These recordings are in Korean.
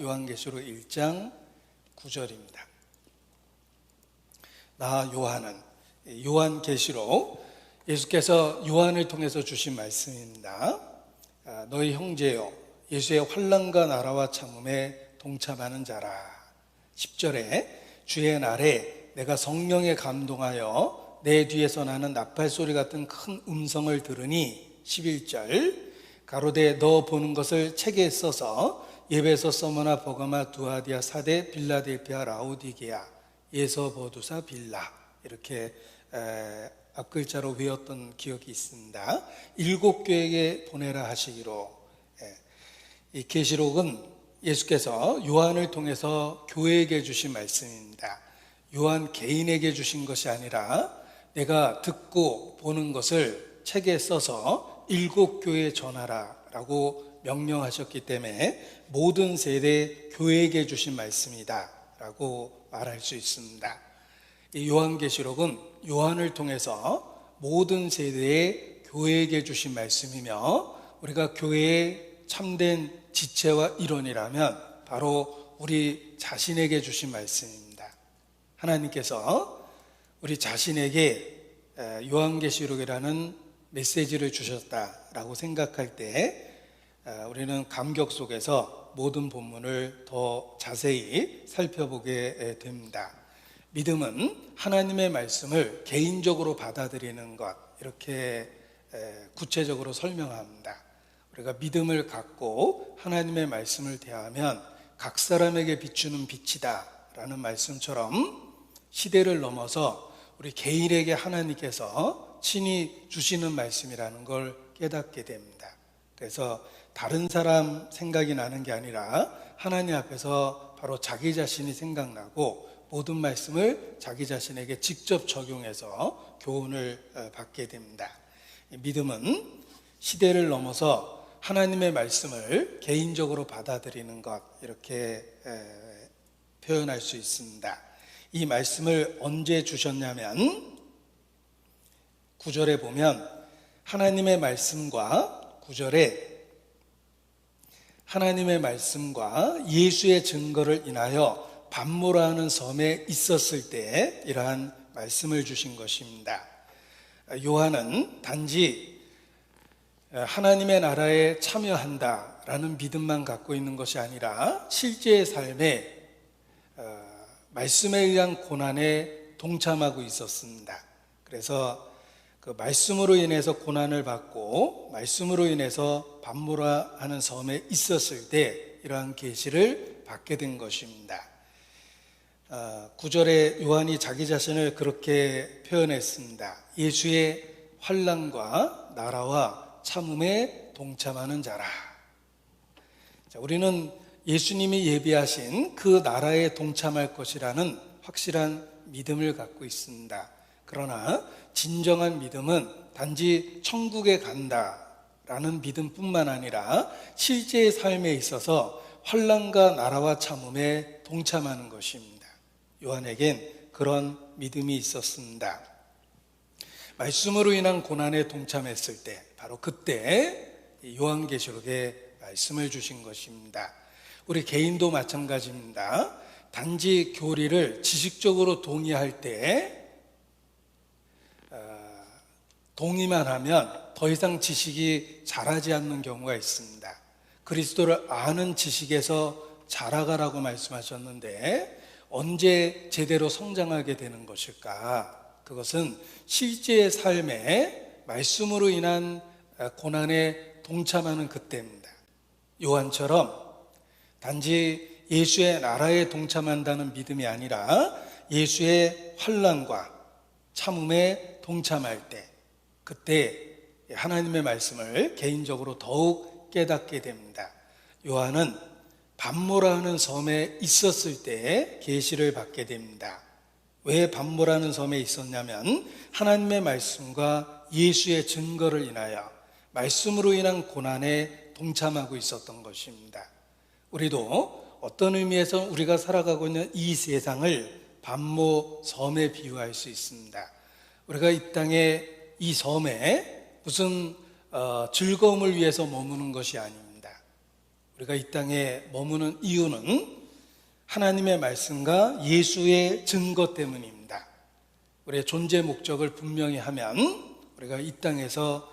요한계시록 1장 9절입니다. 나 요한은, 요한계시록, 예수께서 요한을 통해서 주신 말씀입니다. 너희 형제여, 예수의 환난과 나라와 참음에 동참하는 자라. 10절에 주의 날에 내가 성령에 감동하여 내 뒤에서 나는 나팔 소리 같은 큰 음성을 들으니 11절 가로되 너 보는 것을 책에 써서 에베소, 서머나, 버가마, 두아디아, 사데, 빌라델피아, 라오디게아, 예서보두사, 빌라 이렇게 앞글자로 외웠던 기억이 있습니다. 7교회에 보내라 하시기로. 이 계시록은 예수께서 요한을 통해서 교회에게 주신 말씀입니다. 요한 개인에게 주신 것이 아니라 내가 듣고 보는 것을 책에 써서 7교회에 전하라 라고 명령하셨기 때문에 모든 세대 교회에게 주신 말씀이다 라고 말할 수 있습니다. 이 요한계시록은 요한을 통해서 모든 세대의 교회에게 주신 말씀이며, 우리가 교회의 참된 지체와 일원이라면 바로 우리 자신에게 주신 말씀입니다. 하나님께서 우리 자신에게 요한계시록이라는 메시지를 주셨다라고 생각할 때 우리는 감격 속에서 모든 본문을 더 자세히 살펴보게 됩니다. 믿음은 하나님의 말씀을 개인적으로 받아들이는 것, 이렇게 구체적으로 설명합니다. 우리가 믿음을 갖고 하나님의 말씀을 대하면 각 사람에게 비추는 빛이다 라는 말씀처럼 시대를 넘어서 우리 개인에게 하나님께서 친히 주시는 말씀이라는 걸 깨닫게 됩니다. 그래서 다른 사람 생각이 나는 게 아니라 하나님 앞에서 바로 자기 자신이 생각나고 모든 말씀을 자기 자신에게 직접 적용해서 교훈을 받게 됩니다. 믿음은 시대를 넘어서 하나님의 말씀을 개인적으로 받아들이는 것, 이렇게 표현할 수 있습니다. 이 말씀을 언제 주셨냐면 9절에 보면 하나님의 말씀과 9절에 하나님의 말씀과 예수의 증거를 인하여 반모라는 섬에 있었을 때 이러한 말씀을 주신 것입니다. 요한은 단지 하나님의 나라에 참여한다라는 믿음만 갖고 있는 것이 아니라 실제의 삶에 말씀에 의한 고난에 동참하고 있었습니다. 그래서 그 말씀으로 인해서 고난을 받고 말씀으로 인해서 반모라 하는 섬에 있었을 때 이러한 계시를 받게 된 것입니다. 9절에 요한이 자기 자신을 그렇게 표현했습니다. 예수의 환난과 나라와 참음에 동참하는 자라. 우리는 예수님이 예비하신 그 나라에 동참할 것이라는 확실한 믿음을 갖고 있습니다. 그러나 진정한 믿음은 단지 천국에 간다라는 믿음뿐만 아니라 실제의 삶에 있어서 환난과 나라와 참음에 동참하는 것입니다. 요한에겐 그런 믿음이 있었습니다. 말씀으로 인한 고난에 동참했을 때 바로 그때 요한계시록에 말씀을 주신 것입니다. 우리 개인도 마찬가지입니다. 단지 교리를 지식적으로 동의할 때 동의만 하면 더 이상 지식이 자라지 않는 경우가 있습니다. 그리스도를 아는 지식에서 자라가라고 말씀하셨는데 언제 제대로 성장하게 되는 것일까? 그것은 실제의 삶에 말씀으로 인한 고난에 동참하는 그때입니다. 요한처럼 단지 예수의 나라에 동참한다는 믿음이 아니라 예수의 환난과 참음에 동참할 때, 그때 하나님의 말씀을 개인적으로 더욱 깨닫게 됩니다. 요한은 반모라는 섬에 있었을 때 계시를 받게 됩니다. 왜 반모라는 섬에 있었냐면 하나님의 말씀과 예수의 증거를 인하여 말씀으로 인한 고난에 동참하고 있었던 것입니다. 우리도 어떤 의미에서 우리가 살아가고 있는 이 세상을 반모 섬에 비유할 수 있습니다. 우리가 이 땅에 이 섬에 무슨 즐거움을 위해서 머무는 것이 아닙니다. 우리가 이 땅에 머무는 이유는 하나님의 말씀과 예수의 증거 때문입니다. 우리의 존재 목적을 분명히 하면 우리가 이 땅에서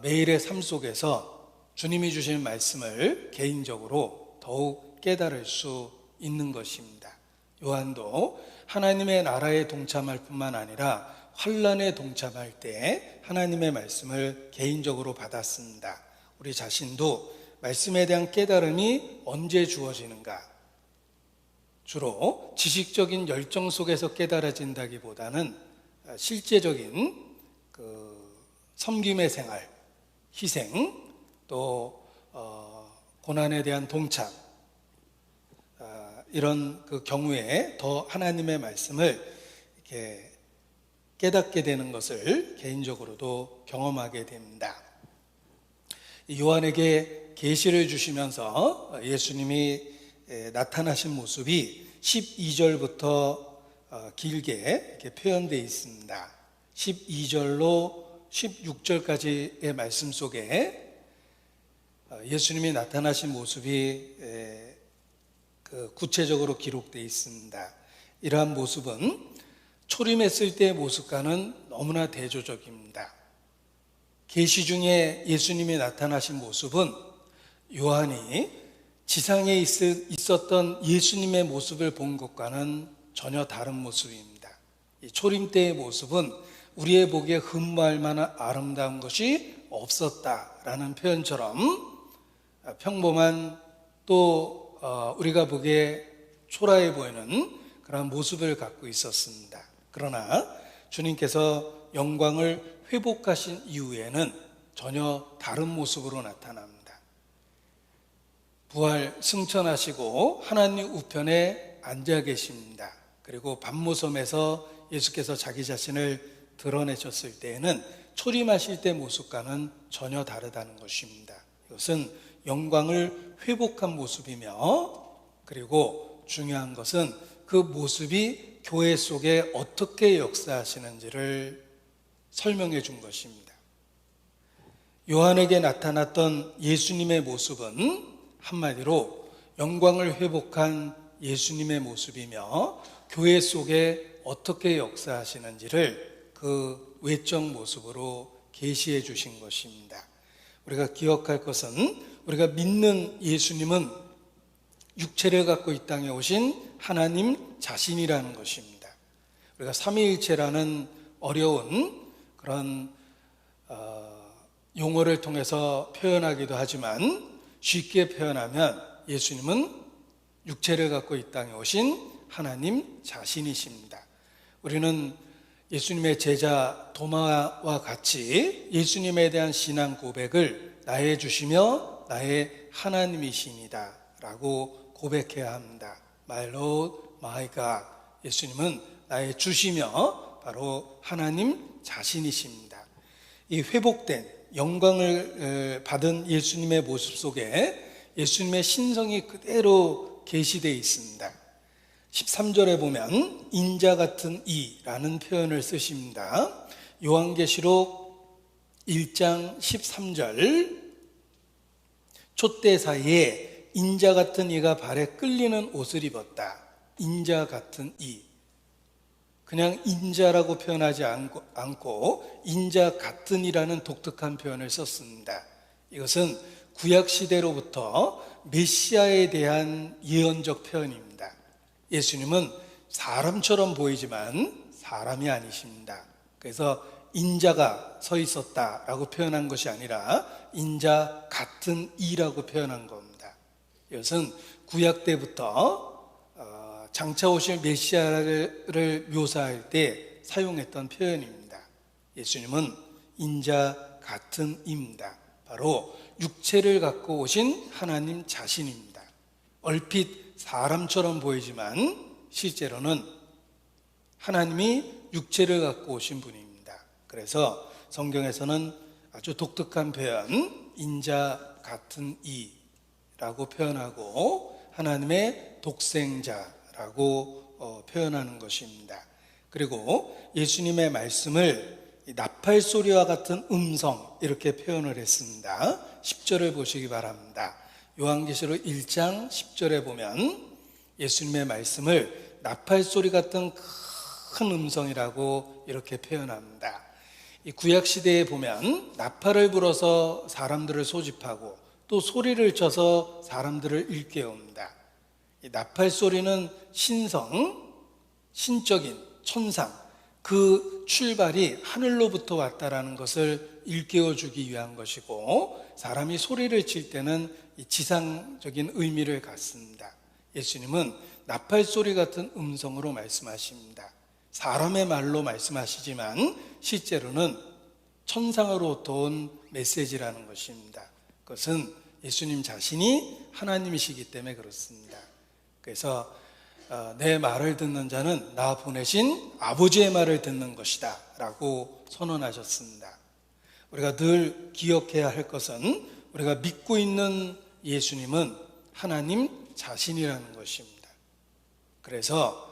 매일의 삶 속에서 주님이 주신 말씀을 개인적으로 더욱 깨달을 수 있는 것입니다. 요한도 하나님의 나라에 동참할 뿐만 아니라 환난에 동참할 때 하나님의 말씀을 개인적으로 받았습니다. 우리 자신도 말씀에 대한 깨달음이 언제 주어지는가? 주로 지식적인 열정 속에서 깨달아진다기보다는 실제적인 섬김의 생활, 희생, 또 고난에 대한 동참, 이런 그 경우에 더 하나님의 말씀을 이렇게 깨닫게 되는 것을 개인적으로도 경험하게 됩니다. 요한에게 계시를 주시면서 예수님이 나타나신 모습이 12절부터 길게 이렇게 표현되어 있습니다. 12절로 16절까지의 말씀 속에 예수님이 나타나신 모습이 구체적으로 기록되어 있습니다. 이러한 모습은 초림했을 때의 모습과는 너무나 대조적입니다. 계시 중에 예수님이 나타나신 모습은 요한이 지상에 있었던 예수님의 모습을 본 것과는 전혀 다른 모습입니다. 이 초림 때의 모습은 우리의 보기에 흠모할 만한 아름다운 것이 없었다라는 표현처럼 평범한 또 우리가 보기에 초라해 보이는 그런 모습을 갖고 있었습니다. 그러나 주님께서 영광을 회복하신 이후에는 전혀 다른 모습으로 나타납니다. 부활 승천하시고 하나님 우편에 앉아 계십니다. 그리고 밤모섬에서 예수께서 자기 자신을 드러내셨을 때에는 초림하실 때 모습과는 전혀 다르다는 것입니다. 이것은 영광을 회복한 모습이며, 그리고 중요한 것은 그 모습이 교회 속에 어떻게 역사하시는지를 설명해 준 것입니다. 요한에게 나타났던 예수님의 모습은 한마디로 영광을 회복한 예수님의 모습이며, 교회 속에 어떻게 역사하시는지를 그 외적 모습으로 계시해 주신 것입니다. 우리가 기억할 것은 우리가 믿는 예수님은 육체를 갖고 이 땅에 오신 하나님 자신이라는 것입니다. 우리가 삼위일체라는 어려운 그런 용어를 통해서 표현하기도 하지만, 쉽게 표현하면 예수님은 육체를 갖고 이 땅에 오신 하나님 자신이십니다. 우리는 예수님의 제자 도마와 같이 예수님에 대한 신앙 고백을 나의 주시며 나의 하나님이시니다 라고 고백해야 합니다. My Lord, my God. 예수님은 나의 주시며 바로 하나님 자신이십니다. 이 회복된 영광을 받은 예수님의 모습 속에 예수님의 신성이 그대로 계시되어 있습니다. 13절에 보면 인자 같은 이라는 표현을 쓰십니다. 요한계시록 1장 13절, 촛대 사이에 인자 같은 이가 발에 끌리는 옷을 입었다. 인자 같은 이, 그냥 인자라고 표현하지 않고 인자 같은 이라는 독특한 표현을 썼습니다. 이것은 구약 시대로부터 메시아에 대한 예언적 표현입니다. 예수님은 사람처럼 보이지만 사람이 아니십니다. 그래서 인자가 서 있었다라고 표현한 것이 아니라 인자 같은 이라고 표현한 겁니다. 이것은 구약 때부터 장차 오실 메시아를 묘사할 때 사용했던 표현입니다. 예수님은 인자 같은 이입니다. 바로 육체를 갖고 오신 하나님 자신입니다. 얼핏 사람처럼 보이지만 실제로는 하나님이 육체를 갖고 오신 분입니다. 그래서 성경에서는 아주 독특한 표현, 인자 같은 이라고 표현하고 하나님의 독생자라고 표현하는 것입니다. 그리고 예수님의 말씀을 나팔 소리와 같은 음성, 이렇게 표현을 했습니다. 10절을 보시기 바랍니다. 요한계시록 1장 10절에 보면 예수님의 말씀을 나팔 소리 같은 큰 음성이라고 이렇게 표현합니다. 이 구약 시대에 보면 나팔을 불어서 사람들을 소집하고 또 소리를 쳐서 사람들을 일깨웁니다. 이 나팔 소리는 신성, 신적인 천상, 그 출발이 하늘로부터 왔다라는 것을 일깨워주기 위한 것이고, 사람이 소리를 칠 때는 이 지상적인 의미를 갖습니다. 예수님은 나팔 소리 같은 음성으로 말씀하십니다. 사람의 말로 말씀하시지만 실제로는 천상으로부터 온 메시지라는 것입니다. 그것은 예수님 자신이 하나님이시기 때문에 그렇습니다. 그래서 내 말을 듣는 자는 나 보내신 아버지의 말을 듣는 것이다 라고 선언하셨습니다. 우리가 늘 기억해야 할 것은 우리가 믿고 있는 예수님은 하나님 자신이라는 것입니다. 그래서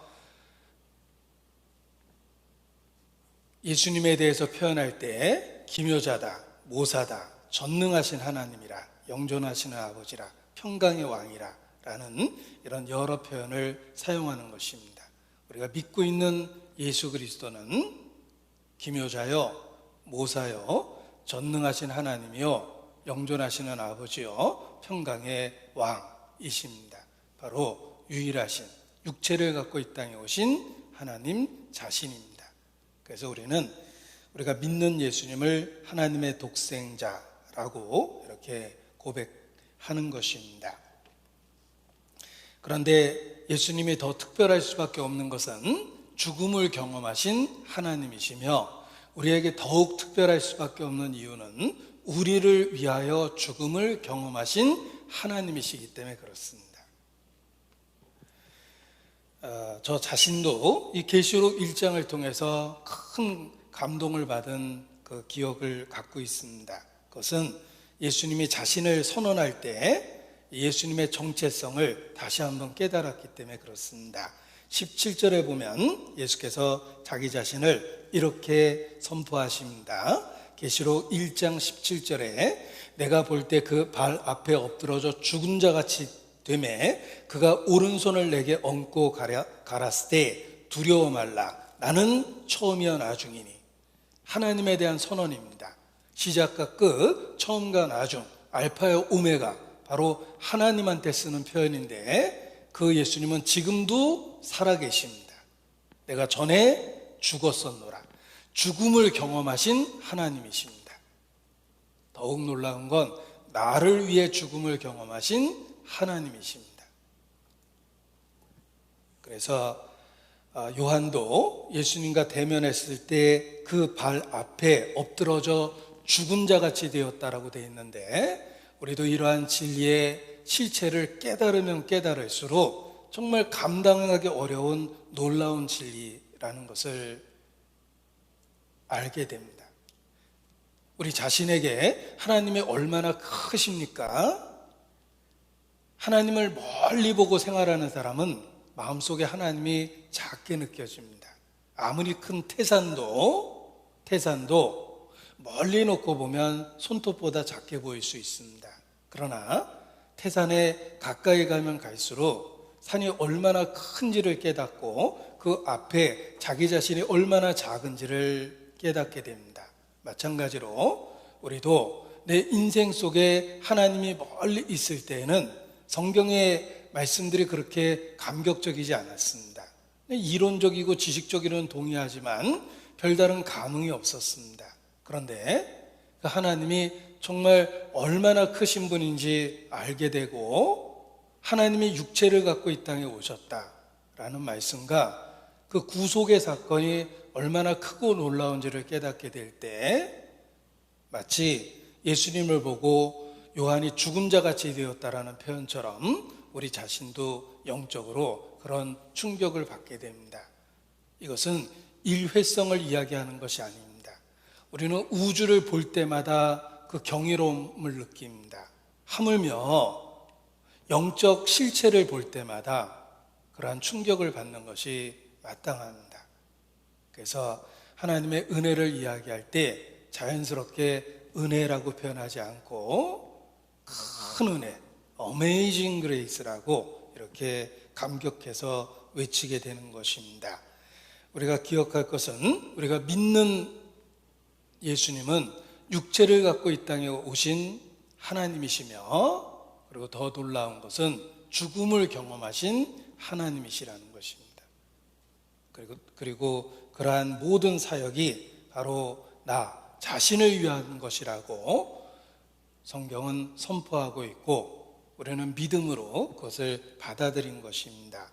예수님에 대해서 표현할 때 기묘자다, 모사다, 전능하신 하나님이라, 영존하시는 아버지라, 평강의 왕이라 라는 이런 여러 표현을 사용하는 것입니다. 우리가 믿고 있는 예수 그리스도는 기묘자요, 모사요, 전능하신 하나님이요, 영존하시는 아버지요, 평강의 왕이십니다. 바로 유일하신 육체를 갖고 이 땅에 오신 하나님 자신입니다. 그래서 우리가 믿는 예수님을 하나님의 독생자라고 이렇게 고백하는 것입니다. 그런데 예수님이 더 특별할 수밖에 없는 것은 죽음을 경험하신 하나님이시며, 우리에게 더욱 특별할 수밖에 없는 이유는 우리를 위하여 죽음을 경험하신 하나님이시기 때문에 그렇습니다. 저 자신도 이 계시록 1장을 통해서 큰 감동을 받은 그 기억을 갖고 있습니다. 그것은 예수님이 자신을 선언할 때 예수님의 정체성을 다시 한번 깨달았기 때문에 그렇습니다. 17절에 보면 예수께서 자기 자신을 이렇게 선포하십니다. 계시록 1장 17절에 내가 볼 때 그 발 앞에 엎드러져 죽은 자같이 되매 그가 오른손을 내게 얹고 가라스 때 두려워 말라. 나는 처음이요 나중이니. 하나님에 대한 선언입니다. 시작과 끝, 처음과 나중, 알파요 오메가, 바로 하나님한테 쓰는 표현인데 그 예수님은 지금도 살아계십니다. 내가 전에 죽었었노라. 죽음을 경험하신 하나님이십니다. 더욱 놀라운 건 나를 위해 죽음을 경험하신 하나님이십니다. 그래서 요한도 예수님과 대면했을 때 그 발 앞에 엎드러져 죽은 자같이 되었다라고 되어 있는데, 우리도 이러한 진리의 실체를 깨달으면 깨달을수록 정말 감당하기 어려운 놀라운 진리라는 것을 알게 됩니다. 우리 자신에게 하나님이 얼마나 크십니까? 하나님을 멀리 보고 생활하는 사람은 마음속에 하나님이 작게 느껴집니다. 아무리 큰 태산도 멀리 놓고 보면 손톱보다 작게 보일 수 있습니다. 그러나 태산에 가까이 가면 갈수록 산이 얼마나 큰지를 깨닫고 그 앞에 자기 자신이 얼마나 작은지를 깨닫게 됩니다. 마찬가지로 우리도 내 인생 속에 하나님이 멀리 있을 때에는 성경의 말씀들이 그렇게 감격적이지 않았습니다. 이론적이고 지식적으로는 동의하지만 별다른 감흥이 없었습니다. 그런데 그 하나님이 정말 얼마나 크신 분인지 알게 되고 하나님이 육체를 갖고 이 땅에 오셨다라는 말씀과 그 구속의 사건이 얼마나 크고 놀라운지를 깨닫게 될 때 마치 예수님을 보고 요한이 죽은 자같이 되었다라는 표현처럼 우리 자신도 영적으로 그런 충격을 받게 됩니다. 이것은 일회성을 이야기하는 것이 아닙니다. 우리는 우주를 볼 때마다 그 경이로움을 느낍니다. 하물며 영적 실체를 볼 때마다 그러한 충격을 받는 것이 마땅합니다. 그래서 하나님의 은혜를 이야기할 때 자연스럽게 은혜라고 표현하지 않고 큰 은혜, 어메이징 그레이스라고 이렇게 감격해서 외치게 되는 것입니다. 우리가 기억할 것은 우리가 믿는 예수님은 육체를 갖고 이 땅에 오신 하나님이시며, 그리고 더 놀라운 것은 죽음을 경험하신 하나님이시라는 것입니다. 그리고 그러한 모든 사역이 바로 나 자신을 위한 것이라고 성경은 선포하고 있고, 우리는 믿음으로 그것을 받아들인 것입니다.